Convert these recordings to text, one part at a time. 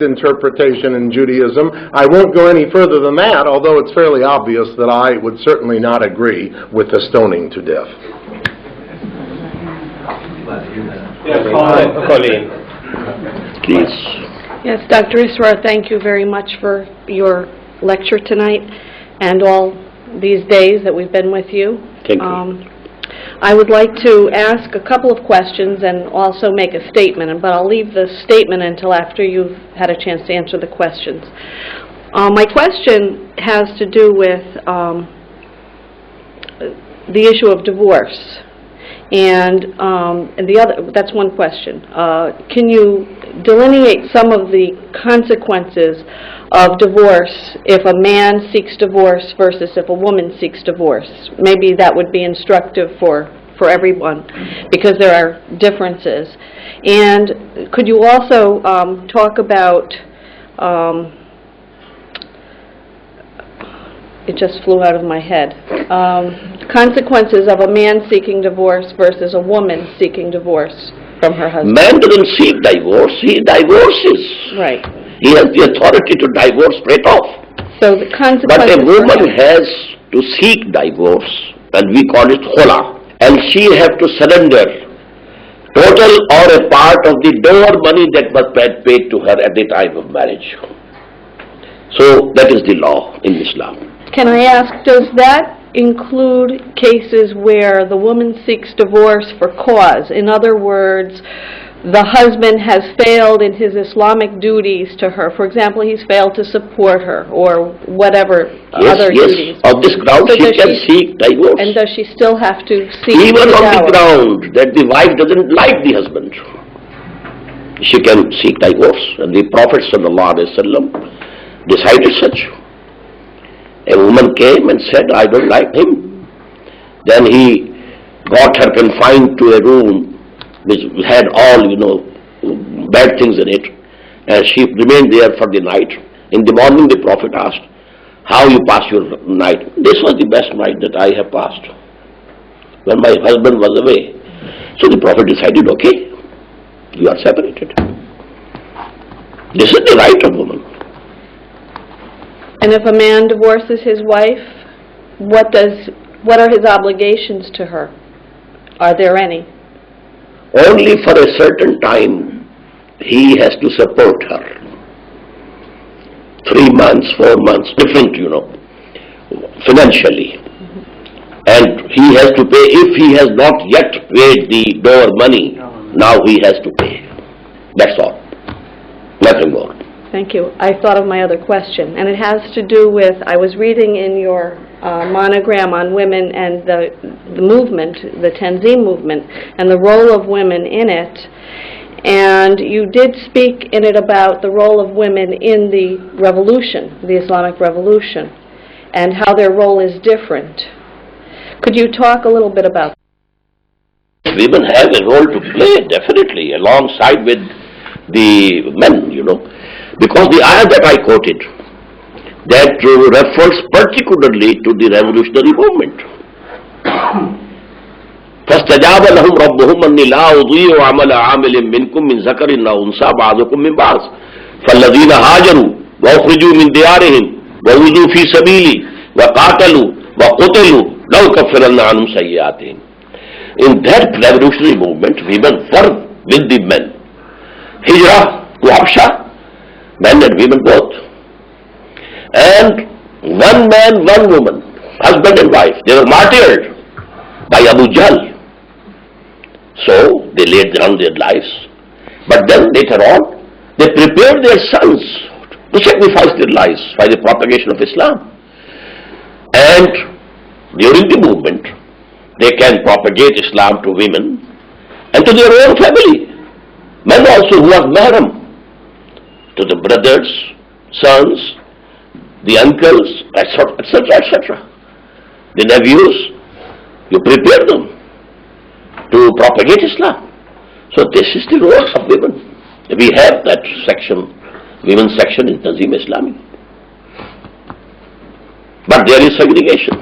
interpretation in Judaism. I won't go any further than that, although it's fairly obvious that I would certainly not agree with the stoning to death. Colleen. Please. Yes, Dr. Israr, thank you very much for your lecture tonight and all these days that we've been with you. Thank you. I would like to ask a couple of questions and also make a statement, but I'll leave the statement until after you've had a chance to answer the questions. My question has to do with the issue of divorce. And the other, that's one question. Can you delineate some of the consequences of divorce if a man seeks divorce versus if a woman seeks divorce? Maybe that would be instructive for everyone, because there are differences. And could you also talk about, it just flew out of my head, consequences of a man seeking divorce versus a woman seeking divorce from her husband? Man doesn't seek divorce, he divorces. Right. He has the authority to divorce straight off. So the consequences. But a woman has to seek divorce, and we call it khula, and she has to surrender total or a part of the dower money that was paid to her at the time of marriage. So that is the law in Islam. Can I ask, does that include cases where the woman seeks divorce for cause? In other words, the husband has failed in his Islamic duties to her. For example, he's failed to support her or whatever other duties. On this ground So she can seek divorce. And does she still have to seek Even the on dower? the ground that the wife doesn't like the husband, she can seek divorce. And the Prophet ﷺ decided such. A woman came and said, I don't like him. Then he got her confined to a room which had all, bad things in it. And she remained there for the night. In the morning the Prophet asked, how you pass your night? This was the best night that I have passed, when my husband was away. So the Prophet decided, okay, you are separated. This is the right of woman. And if a man divorces his wife, what are his obligations to her? Are there any? Only for a certain time he has to support her. 3 months, 4 months, different, financially. And he has to pay. If he has not yet paid the dower money, now he has to pay. That's all. Nothing more. Thank you. I thought of my other question, and it has to do with, I was reading in your monogram on women and the movement, the Tanzim movement, and the role of women in it. And you did speak in it about the role of women in the revolution, the Islamic revolution, and how their role is different. Could you talk a little bit about that? Women have a role to play, definitely, alongside with the men, Because the ayah that I quoted, that refers particularly to the revolutionary movement. فَاسْتَجَابَ لَهُمْ رَبُّهُمْ أَنِّي لَا أُضِيعُ عَمَلَ عَامِلٍ مِّنكُم مِّن ذَكَرٍ أَوْ أُنثَىٰ بَعْضُكُم مِّن بَعْضٍ فَالَّذِينَ هَاجَرُوا وَأُخْرِجُوا مِن دِيَارِهِمْ وَأُوذُوا فِي سَبِيلِي وَقَاتَلُوا وَقُتِلُوا لَأُكَفِّرَنَّ عَنْهُمْ سَيِّئَاتِهِمْ. In that revolutionary movement, women were with the men. Hijrah to Habsha, men and women both. And one man, one woman, husband and wife, they were martyred by Abu Jahl. So they laid down their lives. But then later on, they prepared their sons to sacrifice their lives by the propagation of Islam. And during the movement, they can propagate Islam to women and to their own family. Men also who are mahram, to the brothers, sons, the uncles, etc., etc. The nephews, you prepare them to propagate Islam. So this is the role of women. We have that section, women's section in Tanzim Islami. But there is segregation.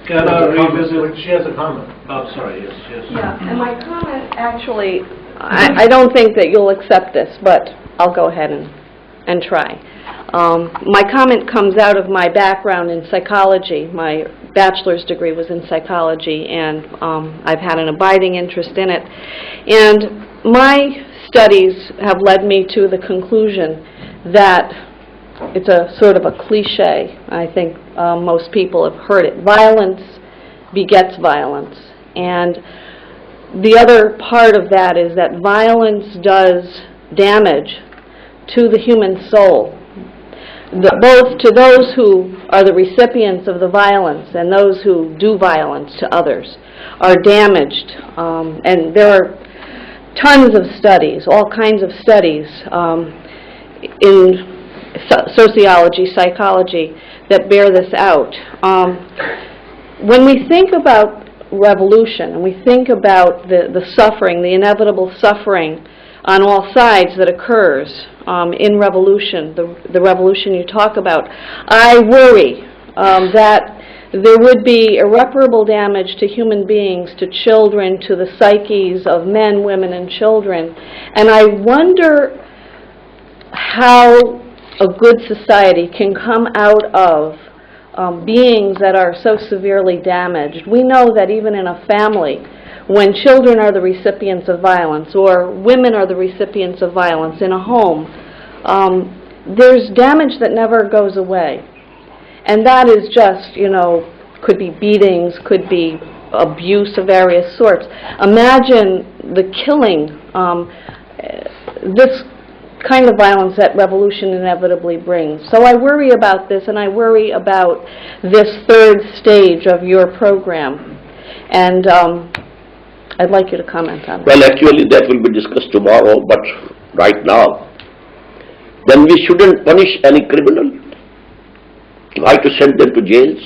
Can I revisit? She has a comment. Oh, sorry, yes. Yeah, and my comment actually I don't think that you'll accept this, but I'll go ahead and try. My comment comes out of my background in psychology. My bachelor's degree was in psychology, and I've had an abiding interest in it. And my studies have led me to the conclusion that it's a sort of a cliche. I think most people have heard it. Violence begets violence. And the other part of that is that violence does damage to the human soul, both to those who are the recipients of the violence and those who do violence to others are damaged. And there are tons of studies, all kinds of studies in sociology, psychology, that bear this out. When we think about revolution, and we think about the suffering, the inevitable suffering on all sides that occurs in revolution, the revolution you talk about, I worry that there would be irreparable damage to human beings, to children, to the psyches of men, women, and children. And I wonder how a good society can come out of beings that are so severely damaged. We know that even in a family, when children are the recipients of violence or women are the recipients of violence in a home, there's damage that never goes away. And that is just, could be beatings, could be abuse of various sorts. Imagine the killing, this kind of violence that revolution inevitably brings. So I worry about this, and I worry about this third stage of your program. And I'd like you to comment on it. Well, actually, that will be discussed tomorrow, but right now, then we shouldn't punish any criminal. Why to send them to jails?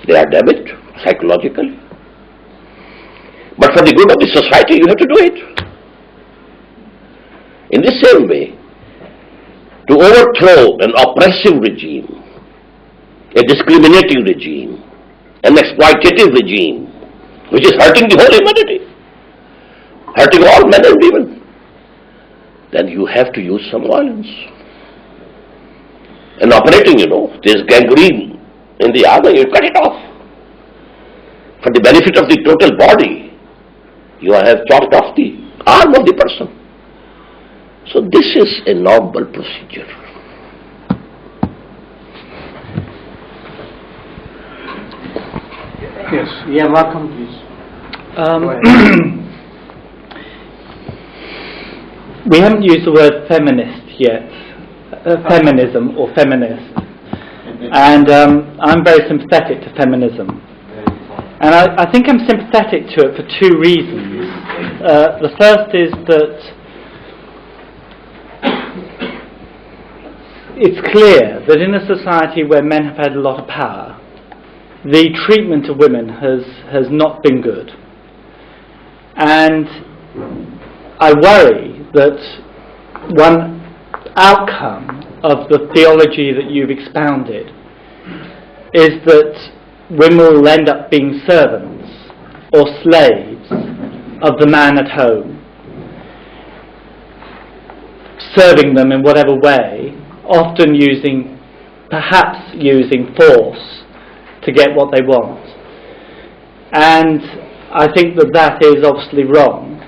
They are damaged psychologically. But for the good of the society, you have to do it. In the same way, to overthrow an oppressive regime, a discriminating regime, an exploitative regime, which is hurting the whole humanity, hurting all men and women, then you have to use some violence. And operating, there's gangrene in the arm, you cut it off. For the benefit of the total body, you have chopped off the arm of the person. So this is a normal procedure. Yes, welcome, please. We haven't used the word feminist yet, feminism or feminist, and I'm very sympathetic to feminism. And I think I'm sympathetic to it for two reasons. The first is that it's clear that in a society where men have had a lot of power, the treatment of women has not been good. And I worry that one outcome of the theology that you've expounded is that women will end up being servants or slaves of the man at home, serving them in whatever way, often perhaps using force to get what they want. And I think that is obviously wrong.